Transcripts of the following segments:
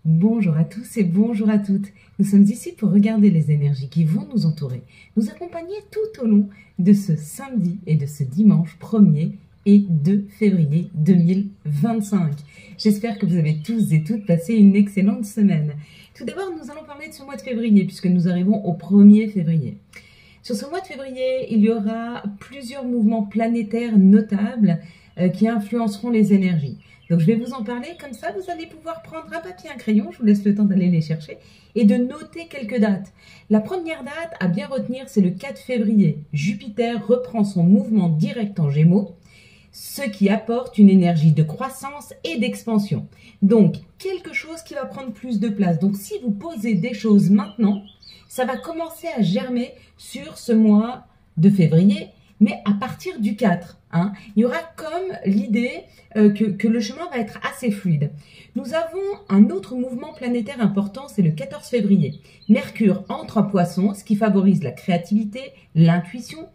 Bonjour à tous et bonjour à toutes. Nous sommes ici pour regarder les énergies qui vont nous entourer, nous accompagner tout au long de ce samedi et de ce dimanche 1er et 2 février 2025. J'espère que vous avez tous et toutes passé une excellente semaine. Tout d'abord, nous allons parler de ce mois de février puisque nous arrivons au 1er février. Sur ce mois de février, il y aura plusieurs mouvements planétaires notables qui influenceront les énergies. Donc je vais vous en parler, comme ça vous allez pouvoir prendre un papier, un crayon, je vous laisse le temps d'aller les chercher, et de noter quelques dates. La première date à bien retenir, c'est le 4 février. Jupiter reprend son mouvement direct en Gémeaux, ce qui apporte une énergie de croissance et d'expansion. Donc quelque chose qui va prendre plus de place. Donc si vous posez des choses maintenant, ça va commencer à germer sur ce mois de février, mais à partir du 4. Il y aura comme l'idée que le chemin va être assez fluide. Nous avons un autre mouvement planétaire important, c'est le 14 février. Mercure entre en Poisson, ce qui favorise la créativité, l'intuition,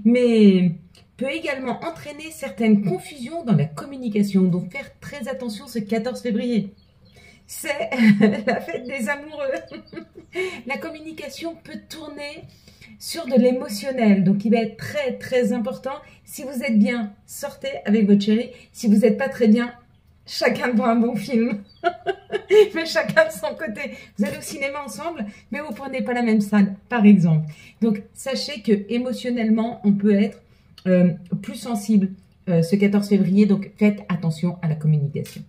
mais peut également entraîner certaines confusions dans la communication. Donc faire très attention ce 14 février. C'est la fête des amoureux. La communication peut tourner sur de l'émotionnel, donc il va être très très important. Si vous êtes bien, sortez avec votre chéri. Si vous n'êtes pas très bien, chacun devant un bon film. Mais chacun de son côté. Vous allez au cinéma ensemble, mais vous ne prenez pas la même salle, par exemple. Donc sachez que émotionnellement, on peut être plus sensible ce 14 février, donc faites attention à la communication.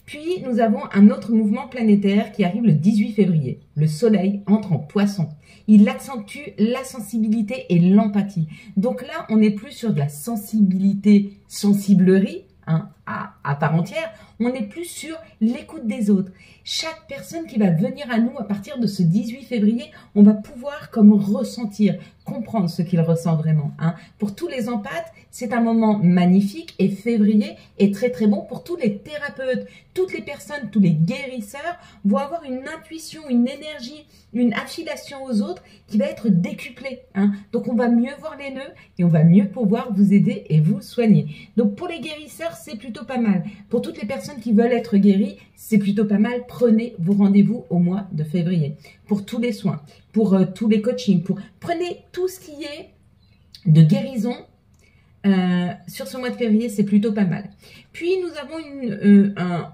Puis, nous avons un autre mouvement planétaire qui arrive le 18 février. Le Soleil entre en Poisson. Il accentue la sensibilité et l'empathie. Donc là, on n'est plus sur de la sensibilité, sensiblerie, à part entière. On est plus sur l'écoute des autres. Chaque personne qui va venir à nous à partir de ce 18 février, on va pouvoir comme ressentir, comprendre ce qu'il ressent vraiment. Pour tous les empathes, c'est un moment magnifique et février est très très bon pour tous les thérapeutes. Toutes les personnes, tous les guérisseurs vont avoir une intuition, une énergie, une affiliation aux autres qui va être décuplée. Donc on va mieux voir les nœuds et on va mieux pouvoir vous aider et vous soigner. Donc pour les guérisseurs, c'est plutôt pas mal. Pour toutes les personnes qui veulent être guéries, c'est plutôt pas mal. Prenez vos rendez-vous au mois de février. Pour tous les soins, pour tous les coachings, prenez tout ce qui est de guérison. Sur ce mois de février, c'est plutôt pas mal. Puis nous avons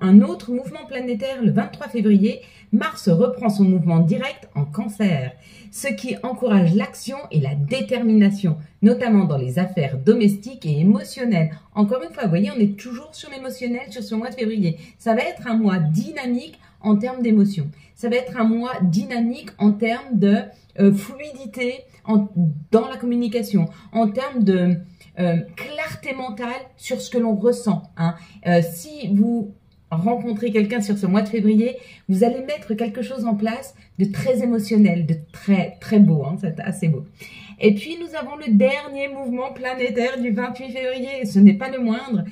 un autre mouvement planétaire le 23 février. Mars reprend son mouvement direct en Cancer, ce qui encourage l'action et la détermination, notamment dans les affaires domestiques et émotionnelles. Encore une fois, vous voyez, on est toujours sur l'émotionnel sur ce mois de février. Ça va être un mois dynamique en termes d'émotion. Ça va être un mois dynamique en termes de fluidité dans la communication, en termes de clarté mentale sur ce que l'on ressent. Si vous rencontrez quelqu'un sur ce mois de février, vous allez mettre quelque chose en place de très émotionnel, de très très beau, c'est assez beau. Et puis nous avons le dernier mouvement planétaire du 28 février, et ce n'est pas le moindre,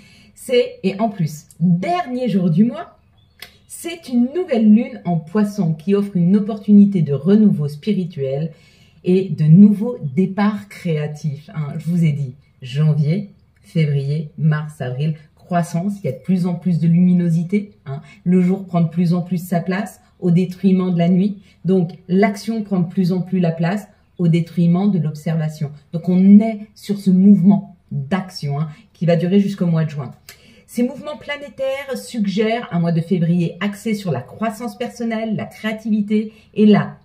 et en plus, dernier jour du mois, c'est une nouvelle lune en Poisson qui offre une opportunité de renouveau spirituel et de nouveaux départs créatifs. Je vous ai dit, janvier, février, mars, avril, croissance, il y a de plus en plus de luminosité. Le jour prend de plus en plus sa place au détriment de la nuit. Donc l'action prend de plus en plus la place au détriment de l'observation. Donc on est sur ce mouvement d'action qui va durer jusqu'au mois de juin. Ces mouvements planétaires suggèrent un mois de février axé sur la croissance personnelle, la créativité et la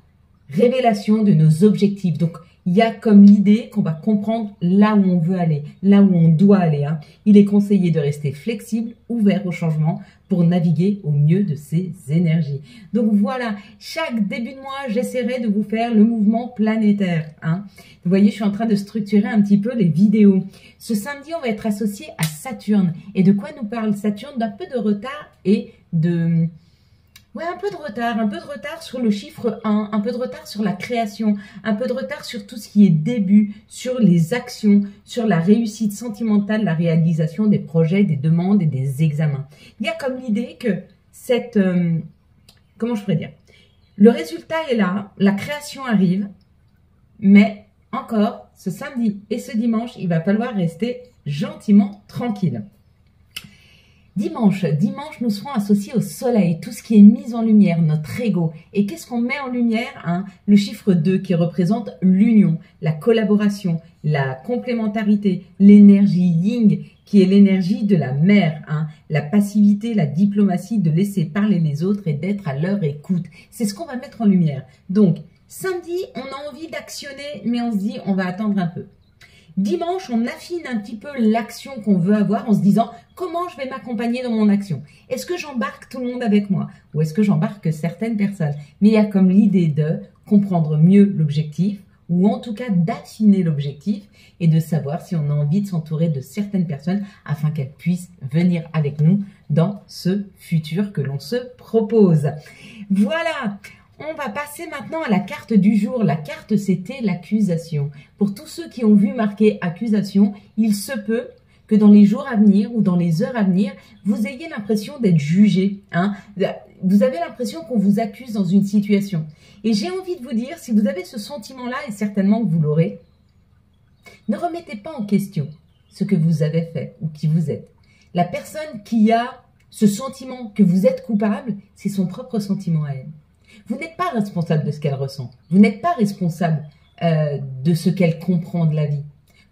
révélation de nos objectifs. Donc, il y a comme l'idée qu'on va comprendre là où on veut aller, là où on doit aller. Il est conseillé de rester flexible, ouvert au changement pour naviguer au mieux de ses énergies. Donc voilà, chaque début de mois, j'essaierai de vous faire le mouvement planétaire. Vous voyez, je suis en train de structurer un petit peu les vidéos. Ce samedi, on va être associé à Saturne. Et de quoi nous parle Saturne? D'un peu de retard et de... Ouais, un peu de retard sur le chiffre 1, un peu de retard sur la création, un peu de retard sur tout ce qui est début, sur les actions, sur la réussite sentimentale, la réalisation des projets, des demandes et des examens. Il y a comme l'idée que comment je pourrais dire, le résultat est là, la création arrive, mais encore, ce samedi et ce dimanche, il va falloir rester gentiment tranquille. Dimanche, nous serons associés au soleil, tout ce qui est mis en lumière, notre ego. Et qu'est-ce qu'on met en lumière, hein? Le chiffre 2 qui représente l'union, la collaboration, la complémentarité, l'énergie yin qui est l'énergie de la mère, hein? La passivité, la diplomatie, de laisser parler les autres et d'être à leur écoute. C'est ce qu'on va mettre en lumière. Donc, samedi, on a envie d'actionner, mais on se dit, on va attendre un peu. Dimanche, on affine un petit peu l'action qu'on veut avoir en se disant comment je vais m'accompagner dans mon action. Est-ce que j'embarque tout le monde avec moi ou est-ce que j'embarque certaines personnes? Mais il y a comme l'idée de comprendre mieux l'objectif ou en tout cas d'affiner l'objectif et de savoir si on a envie de s'entourer de certaines personnes afin qu'elles puissent venir avec nous dans ce futur que l'on se propose. Voilà. On va passer maintenant à la carte du jour. La carte, c'était l'accusation. Pour tous ceux qui ont vu marquer accusation, il se peut que dans les jours à venir ou dans les heures à venir, vous ayez l'impression d'être jugé. Hein. Vous avez l'impression qu'on vous accuse dans une situation. Et j'ai envie de vous dire, si vous avez ce sentiment-là, et certainement que vous l'aurez, ne remettez pas en question ce que vous avez fait ou qui vous êtes. La personne qui a ce sentiment que vous êtes coupable, c'est son propre sentiment à elle. Vous n'êtes pas responsable de ce qu'elle ressent. Vous n'êtes pas responsable de ce qu'elle comprend de la vie.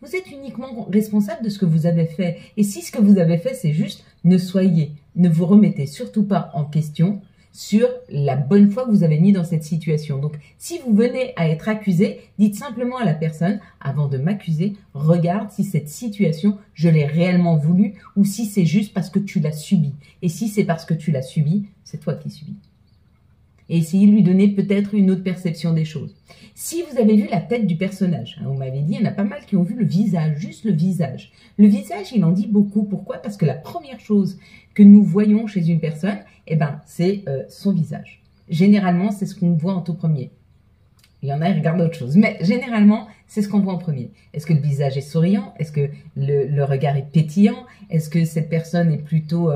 Vous êtes uniquement responsable de ce que vous avez fait. Et si ce que vous avez fait, c'est juste, ne vous remettez surtout pas en question sur la bonne foi que vous avez mis dans cette situation. Donc, si vous venez à être accusé, dites simplement à la personne, avant de m'accuser, regarde si cette situation, je l'ai réellement voulu ou si c'est juste parce que tu l'as subi. Et si c'est parce que tu l'as subi, c'est toi qui subis. Et essayez de lui donner peut-être une autre perception des choses. Si vous avez vu la tête du personnage, hein, vous m'avez dit, il y en a pas mal qui ont vu le visage, juste le visage. Le visage, il en dit beaucoup. Pourquoi? Parce que la première chose que nous voyons chez une personne, eh ben, c'est son visage. Généralement, c'est ce qu'on voit en tout premier. Il y en a qui regardent autre chose. Mais généralement, c'est ce qu'on voit en premier. Est-ce que le visage est souriant? Est-ce que le regard est pétillant? Est-ce que cette personne est plutôt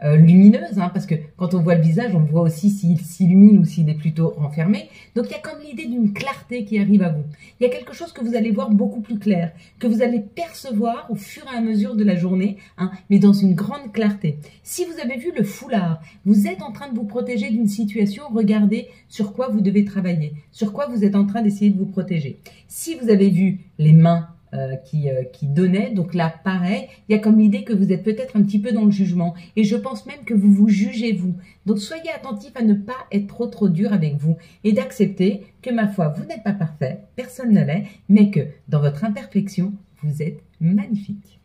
lumineuse, hein, parce que quand on voit le visage, on voit aussi s'il s'illumine ou s'il est plutôt renfermé. Donc il y a comme l'idée d'une clarté qui arrive à vous. Il y a quelque chose que vous allez voir beaucoup plus clair, que vous allez percevoir au fur et à mesure de la journée, hein, mais dans une grande clarté. Si vous avez vu le foulard, vous êtes en train de vous protéger d'une situation, regardez sur quoi vous devez travailler, sur quoi vous êtes en train d'essayer de vous protéger. Si vous avez vu les mains qui donnait. Donc là, pareil, il y a comme l'idée que vous êtes peut-être un petit peu dans le jugement. Et je pense même que vous vous jugez, vous. Donc soyez attentif à ne pas être trop dur avec vous et d'accepter que, ma foi, vous n'êtes pas parfait, personne ne l'est, mais que dans votre imperfection, vous êtes magnifique.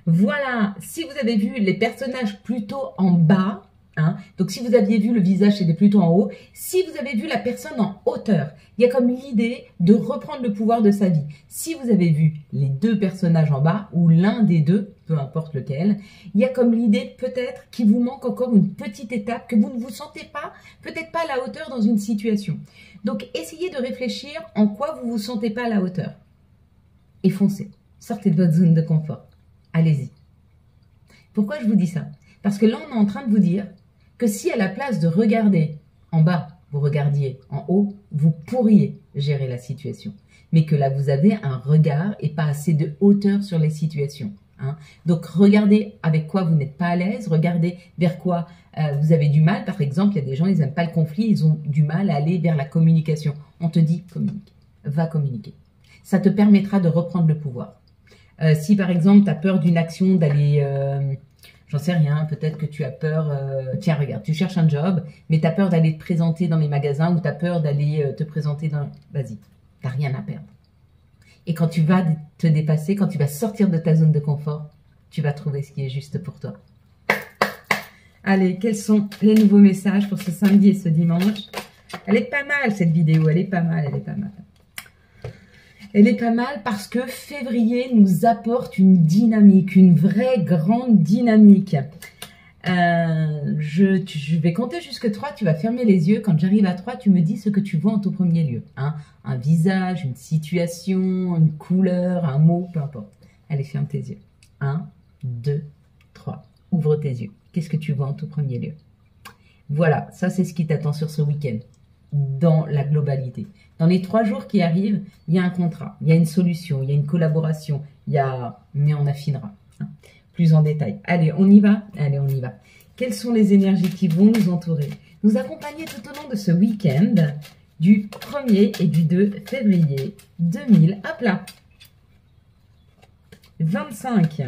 Voilà, si vous avez vu les personnages plutôt en bas, hein, donc si vous aviez vu le visage, c'était plutôt en haut. Si vous avez vu la personne en hauteur, il y a comme l'idée de reprendre le pouvoir de sa vie. Si vous avez vu les deux personnages en bas, ou l'un des deux, peu importe lequel, il y a comme l'idée peut-être qu'il vous manque encore une petite étape, que vous ne vous sentez pas, peut-être pas à la hauteur dans une situation. Donc essayez de réfléchir en quoi vous ne vous sentez pas à la hauteur. Et foncez, sortez de votre zone de confort. Allez-y. Pourquoi je vous dis ça? Parce que là, on est en train de vous dire que si à la place de regarder en bas, vous regardiez en haut, vous pourriez gérer la situation. Mais que là, vous avez un regard et pas assez de hauteur sur les situations. Hein. Donc, regardez avec quoi vous n'êtes pas à l'aise, regardez vers quoi vous avez du mal. Par exemple, il y a des gens, ils n'aiment pas le conflit, ils ont du mal à aller vers la communication. On te dit, communique, va communiquer. Ça te permettra de reprendre le pouvoir. Si par exemple, tu as peur d'une action, d'aller... j'en sais rien, peut-être que tu as peur... tiens, regarde, tu cherches un job, mais tu as peur d'aller te présenter dans les magasins ou tu as peur d'aller te présenter dans... Vas-y, tu n'as rien à perdre. Et quand tu vas te dépasser, quand tu vas sortir de ta zone de confort, tu vas trouver ce qui est juste pour toi. Allez, quels sont les nouveaux messages pour ce samedi et ce dimanche? Elle est pas mal cette vidéo, elle est pas mal, elle est pas mal. Elle est pas mal parce que février nous apporte une dynamique, une vraie grande dynamique. Je vais compter jusque 3, tu vas fermer les yeux. Quand j'arrive à 3, tu me dis ce que tu vois en tout premier lieu. Hein? Un visage, une situation, une couleur, un mot, peu importe. Allez, ferme tes yeux. 1, 2, 3. Ouvre tes yeux. Qu'est-ce que tu vois en tout premier lieu? Voilà, ça c'est ce qui t'attend sur ce week-end, dans la globalité. Dans les 3 jours qui arrivent, il y a un contrat, il y a une solution, il y a une collaboration, mais on affinera. Hein. plus en détail. Allez, on y va? Allez, on y va. Quelles sont les énergies qui vont nous entourer, nous accompagner tout au long de ce week-end du 1er et du 2 février 2000. Hop là, 25.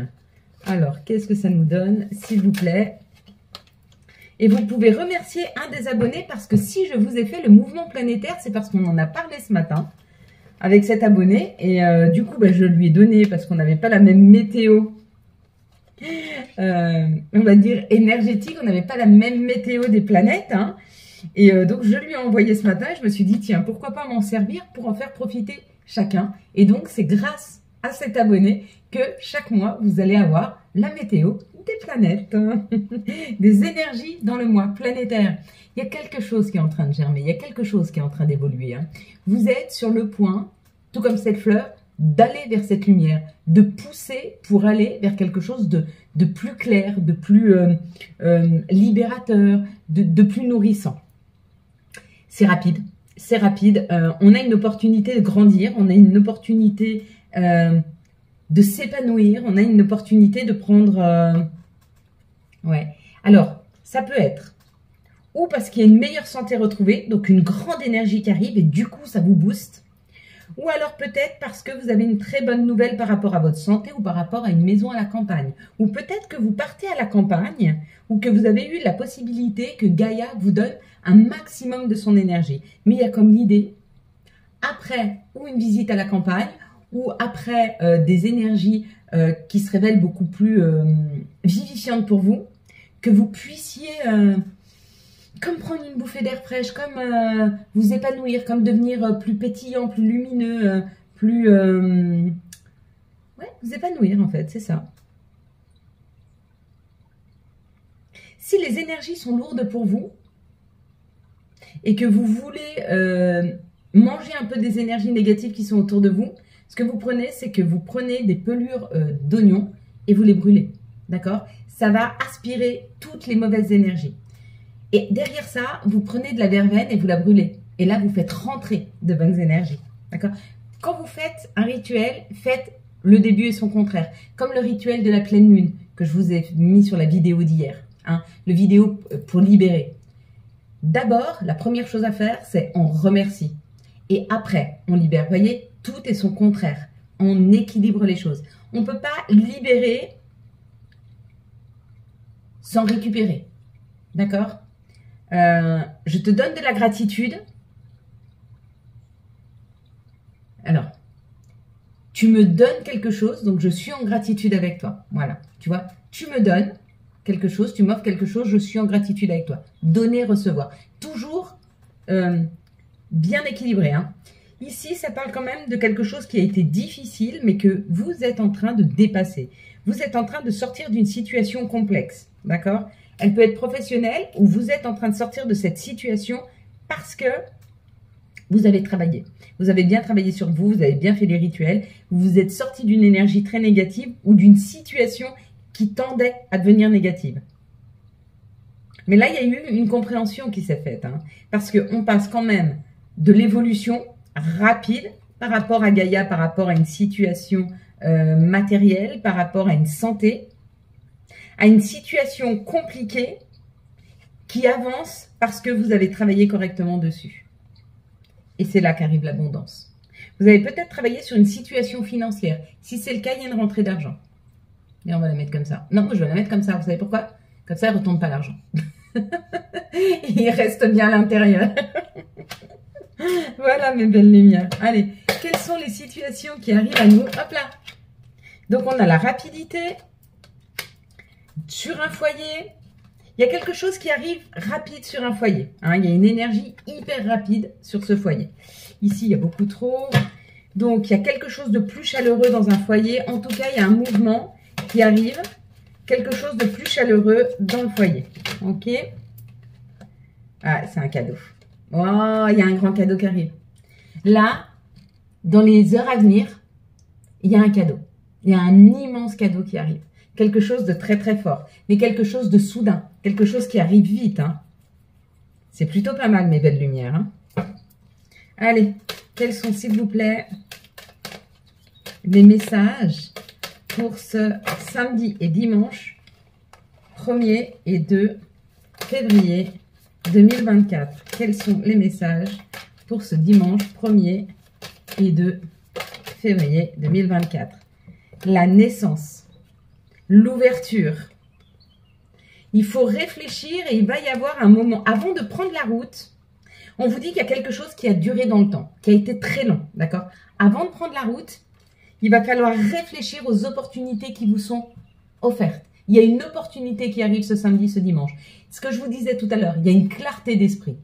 Alors, qu'est-ce que ça nous donne, s'il vous plaît? Et vous pouvez remercier un des abonnés parce que si je vous ai fait le mouvement planétaire, c'est parce qu'on en a parlé ce matin avec cet abonné. Et du coup, je lui ai donné parce qu'on n'avait pas la même météo, on va dire énergétique, on n'avait pas la même météo des planètes. Hein. Et donc, je lui ai envoyé ce matin et je me suis dit, tiens, pourquoi pas m'en servir pour en faire profiter chacun. Et donc, c'est grâce à cet abonné que chaque mois, vous allez avoir la météo des planètes, des énergies dans le mois planétaire. Il y a quelque chose qui est en train de germer, il y a quelque chose qui est en train d'évoluer. Hein. Vous êtes sur le point, tout comme cette fleur, d'aller vers cette lumière, de pousser pour aller vers quelque chose de plus clair, de plus libérateur, de plus nourrissant. C'est rapide, c'est rapide. On a une opportunité de grandir, on a une opportunité de s'épanouir, on a une opportunité de prendre... Ouais. Alors, ça peut être ou parce qu'il y a une meilleure santé retrouvée, donc une grande énergie qui arrive et du coup, ça vous booste. Ou alors peut-être parce que vous avez une très bonne nouvelle par rapport à votre santé ou par rapport à une maison à la campagne. Ou peut-être que vous partez à la campagne ou que vous avez eu la possibilité que Gaïa vous donne un maximum de son énergie. Mais il y a comme l'idée, après ou une visite à la campagne ou après des énergies qui se révèlent beaucoup plus vivifiantes pour vous, que vous puissiez... comme prendre une bouffée d'air fraîche, comme vous épanouir, comme devenir plus pétillant, plus lumineux, plus... Ouais, vous épanouir en fait, c'est ça. Si les énergies sont lourdes pour vous et que vous voulez manger un peu des énergies négatives qui sont autour de vous, ce que vous prenez, c'est que vous prenez des pelures d'oignons et vous les brûlez, d'accord? Ça va aspirer toutes les mauvaises énergies. Et derrière ça, vous prenez de la verveine et vous la brûlez. Et là, vous faites rentrer de bonnes énergies. D'accord? Quand vous faites un rituel, faites le début et son contraire. Comme le rituel de la pleine lune que je vous ai mis sur la vidéo d'hier. Hein, le vidéo pour libérer. D'abord, la première chose à faire, c'est on remercie. Et après, on libère. Vous voyez, tout est son contraire. On équilibre les choses. On ne peut pas libérer sans récupérer. D'accord? Je te donne de la gratitude. Alors, tu me donnes quelque chose, donc je suis en gratitude avec toi. Voilà, tu vois, tu me donnes quelque chose, tu m'offres quelque chose, je suis en gratitude avec toi. Donner, recevoir. Toujours bien équilibré. Hein. Ici, ça parle quand même de quelque chose qui a été difficile, mais que vous êtes en train de dépasser. Vous êtes en train de sortir d'une situation complexe. D'accord ? Elle peut être professionnelle ou vous êtes en train de sortir de cette situation parce que vous avez travaillé. Vous avez bien travaillé sur vous, vous avez bien fait les rituels. Vous vous êtes sorti d'une énergie très négative ou d'une situation qui tendait à devenir négative. Mais là, il y a eu une compréhension qui s'est faite. Hein, parce qu'on passe quand même de l'évolution rapide par rapport à Gaïa, par rapport à une situation matérielle, par rapport à une santé, à une situation compliquée qui avance parce que vous avez travaillé correctement dessus. Et c'est là qu'arrive l'abondance. Vous avez peut-être travaillé sur une situation financière. Si c'est le cas, il y a une rentrée d'argent. Et on va la mettre comme ça. Non, je vais la mettre comme ça. Vous savez pourquoi? Comme ça, elle ne retourne pas l'argent. Il reste bien à l'intérieur. Voilà mes belles lumières. Allez, quelles sont les situations qui arrivent à nous? Hop là. Donc, on a la rapidité. Sur un foyer, il y a quelque chose qui arrive rapide sur un foyer. Hein, il y a une énergie hyper rapide sur ce foyer. Ici, il y a beaucoup trop. Donc, il y a quelque chose de plus chaleureux dans un foyer. En tout cas, il y a un mouvement qui arrive. Quelque chose de plus chaleureux dans le foyer. Ok? Ah, c'est un cadeau. Oh, il y a un grand cadeau qui arrive. Là, dans les heures à venir, il y a un cadeau. Il y a un immense cadeau qui arrive. Quelque chose de très très fort, mais quelque chose de soudain, quelque chose qui arrive vite. Hein. C'est plutôt pas mal mes belles lumières. Hein. Allez, quels sont s'il vous plaît les messages pour ce samedi et dimanche 1er et 2 février 2024. Quels sont les messages pour ce dimanche 1er et 2 février 2024? La naissance, l'ouverture. Il faut réfléchir et il va y avoir un moment, avant de prendre la route, on vous dit qu'il y a quelque chose qui a duré dans le temps, qui a été très long, d'accord? Avant de prendre la route, il va falloir réfléchir aux opportunités qui vous sont offertes. Il y a une opportunité qui arrive ce samedi, ce dimanche. Ce que je vous disais tout à l'heure, il y a une clarté d'esprit.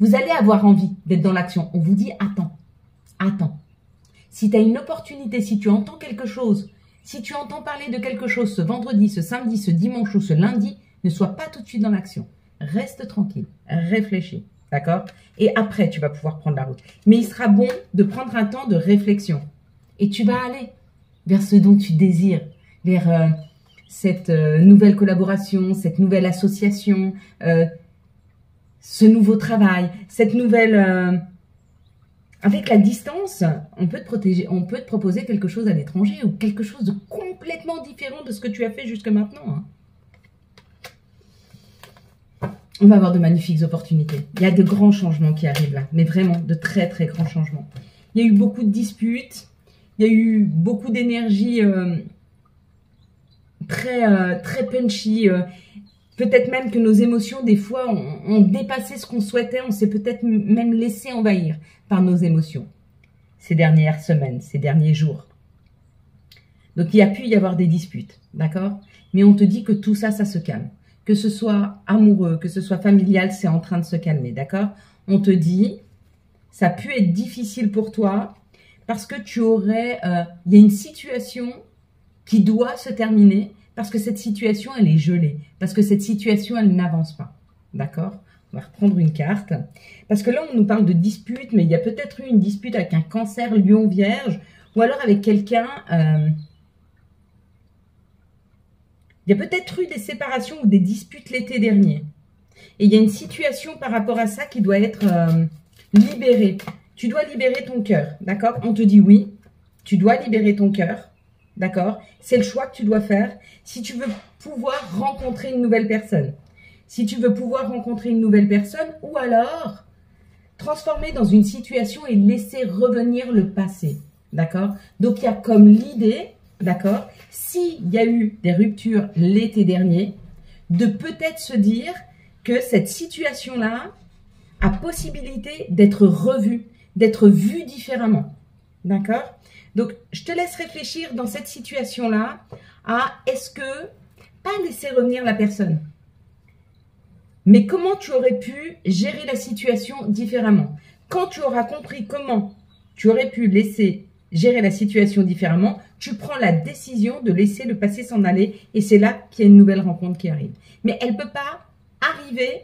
Vous allez avoir envie d'être dans l'action. On vous dit, attends, attends. Si tu as une opportunité, si tu entends quelque chose, si tu entends parler de quelque chose ce vendredi, ce samedi, ce dimanche ou ce lundi, ne sois pas tout de suite dans l'action. Reste tranquille, réfléchis, d'accord? Et après, tu vas pouvoir prendre la route. Mais il sera bon de prendre un temps de réflexion. Et tu vas aller vers ce dont tu désires, vers cette nouvelle collaboration, cette nouvelle association, ce nouveau travail, cette nouvelle... Avec la distance, on peut te protéger, on peut te proposer quelque chose à l'étranger ou quelque chose de complètement différent de ce que tu as fait jusque maintenant. Hein. On va avoir de magnifiques opportunités. Il y a de grands changements qui arrivent là, mais vraiment de très très grands changements. Il y a eu beaucoup de disputes, il y a eu beaucoup d'énergie très punchy. Peut-être même que nos émotions, des fois, ont dépassé ce qu'on souhaitait. On s'est peut-être même laissé envahir par nos émotions ces dernières semaines, ces derniers jours. Donc, il y a pu y avoir des disputes, d'accord? Mais on te dit que tout ça, ça se calme. Que ce soit amoureux, que ce soit familial, c'est en train de se calmer, d'accord? On te dit, ça a pu être difficile pour toi parce que tu aurais... il y a une situation qui doit se terminer parce que cette situation, elle est gelée. Parce que cette situation, elle n'avance pas, d'accord? On va reprendre une carte. Parce que là, on nous parle de dispute, mais il y a peut-être eu une dispute avec un cancer, lion, vierge, ou alors avec quelqu'un... il y a peut-être eu des séparations ou des disputes l'été dernier. Et il y a une situation par rapport à ça qui doit être libérée. Tu dois libérer ton cœur, d'accord? On te dit oui, tu dois libérer ton cœur, d'accord? C'est le choix que tu dois faire si tu veux pouvoir rencontrer une nouvelle personne. Si tu veux pouvoir rencontrer une nouvelle personne ou alors transformer dans une situation et laisser revenir le passé, d'accord? Donc, il y a comme l'idée... D'accord? S'il y a eu des ruptures l'été dernier, de peut-être se dire que cette situation-là a possibilité d'être revue, d'être vue différemment. D'accord? Donc, je te laisse réfléchir dans cette situation-là à est-ce que, pas laisser revenir la personne, mais comment tu aurais pu gérer la situation différemment. Quand tu auras compris comment tu aurais pu laisser gérer la situation différemment, tu prends la décision de laisser le passé s'en aller et c'est là qu'il y a une nouvelle rencontre qui arrive. Mais elle ne peut pas arriver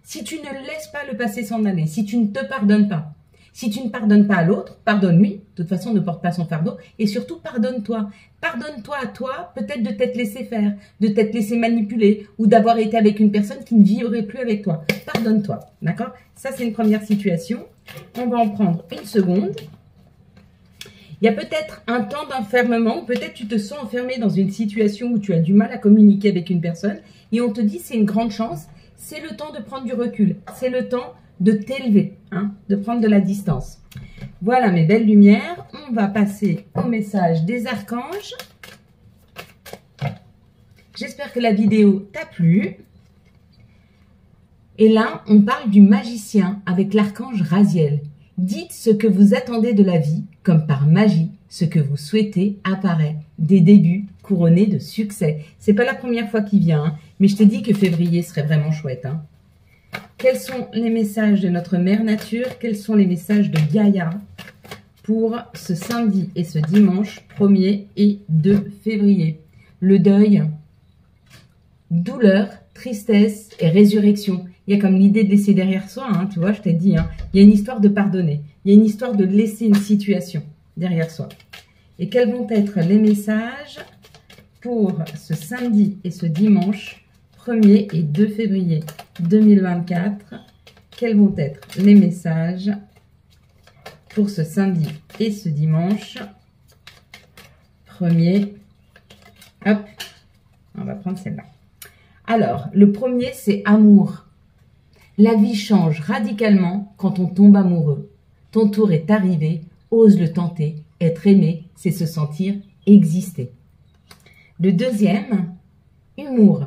si tu ne laisses pas le passé s'en aller, si tu ne te pardonnes pas. Si tu ne pardonnes pas à l'autre, pardonne-lui. De toute façon, ne porte pas son fardeau. Et surtout, pardonne-toi. Pardonne-toi à toi, peut-être de t'être laissé faire, de t'être laissé manipuler ou d'avoir été avec une personne qui ne vivrait plus avec toi. Pardonne-toi, d'accord? Ça, c'est une première situation. On va en prendre une seconde. Il y a peut-être un temps d'enfermement, peut-être tu te sens enfermé dans une situation où tu as du mal à communiquer avec une personne et on te dit c'est une grande chance, c'est le temps de prendre du recul, c'est le temps de t'élever, hein, de prendre de la distance. Voilà mes belles lumières, on va passer au message des archanges. J'espère que la vidéo t'a plu. Et là, on parle du magicien avec l'archange Raziel. Dites ce que vous attendez de la vie, comme par magie, ce que vous souhaitez apparaît. Des débuts couronnés de succès. C'est pas la première fois qu'il vient, hein, mais je t'ai dit que février serait vraiment chouette. Hein. Quels sont les messages de notre mère nature? Quels sont les messages de Gaïa pour ce samedi et ce dimanche 1er et 2 février? Le deuil, douleur, tristesse et résurrection. Il y a comme l'idée de laisser derrière soi, hein, tu vois, je t'ai dit, hein, il y a une histoire de pardonner, il y a une histoire de laisser une situation derrière soi. Et quels vont être les messages pour ce samedi et ce dimanche 1er et 2 février 2024? Quels vont être les messages pour ce samedi et ce dimanche 1er Hop, on va prendre celle-là. Alors, le premier, c'est amour. La vie change radicalement quand on tombe amoureux. Ton tour est arrivé, ose le tenter. Être aimé, c'est se sentir exister. Le deuxième, humour.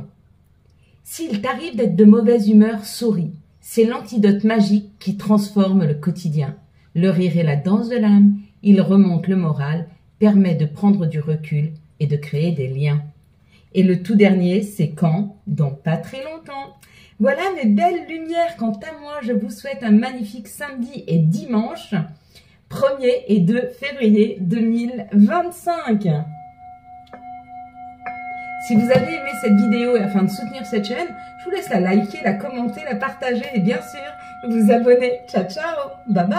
S'il t'arrive d'être de mauvaise humeur, souris. C'est l'antidote magique qui transforme le quotidien. Le rire est la danse de l'âme, il remonte le moral, permet de prendre du recul et de créer des liens. Et le tout dernier, c'est quand? Dans pas très longtemps. Voilà mes belles lumières. Quant à moi, je vous souhaite un magnifique samedi et dimanche, 1er et 2 février 2025. Si vous avez aimé cette vidéo et afin de soutenir cette chaîne, je vous laisse la liker, la commenter, la partager et bien sûr vous abonner. Ciao, ciao, bye bye.